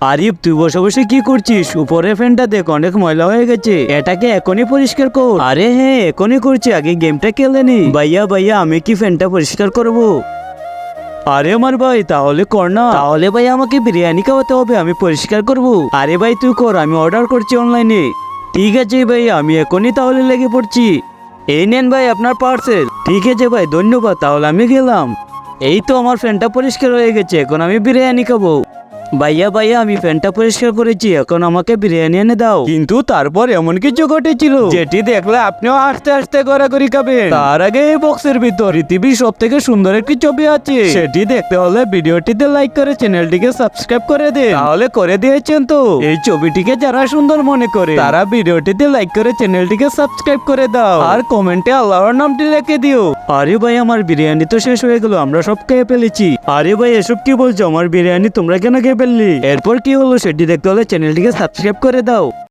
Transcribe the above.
আরিফ, তুই বসে বসে কি করছিস? উপরে ফ্যানটা দেখ, অনেক ময়লা হয়ে গেছে, এটাকে এখনই পরিষ্কার কর। আরে হ্যাঁ, এখনই করছি, আগে গেমটা খেলে নি। ভাইয়া ভাইয়া, আমি কি ফ্যানটা পরিষ্কার করব? আরে আমার ভাই, তাহলে কর না। তাহলে ভাই আমাকে বিরিয়ানি খাওয়াতে হবে, আমি পরিষ্কার করব। আরে ভাই তুই কর, আমি অর্ডার করছি অনলাইনে। ঠিক আছে ভাই, আমি এখনই তাহলে লেগে পড়ছি। এই নেন ভাই আপনার পার্সেল। ঠিক আছে ভাই, ধন্যবাদ, তাহলে আমি গেলাম। এই তো আমার ফ্যানটা পরিষ্কার হয়ে গেছে, এখন আমি বিরিয়ানি খাবো। ভাইয়া ভাইয়া, আমি ফ্যানটা পরিষ্কার করেছি, এখন আমাকে বিরিয়ানি এনে দাও। কিন্তু তারপর এমন কিছু ঘটেছিল যেটি দেখলে আপনিও আস্তে আস্তে গড়াগড়ি খাবেন। তার আগে এই বক্সের ভিতর পৃথিবীর সব থেকে সুন্দর একটি ছবি আছে, সেটি দেখতে হলে ভিডিওটিতে লাইক করে চ্যানেলটিকে সাবস্ক্রাইব করে দেন। তাহলে করে দিয়েছেন তো? এই ছবিটিকে যারা সুন্দর মনে করে তারা ভিডিওটিতে লাইক করে চ্যানেলটিকে সাবস্ক্রাইব করে দাও, আর কমেন্টে আল্লাহর নামটি লিখে দিও। আরে ভাই, আমার বিরিয়ানি তো শেষ হয়ে গেল, আমরা সব খেয়ে ফেলেছি। আরে ভাই, এসব কি বলছো? আমার বিরিয়ানি তোমরা কেন খেয়ে ফেললি? এরপর কি হলো সেটি দেখতে হলে চ্যানেলটিকে সাবস্ক্রাইব করে দাও।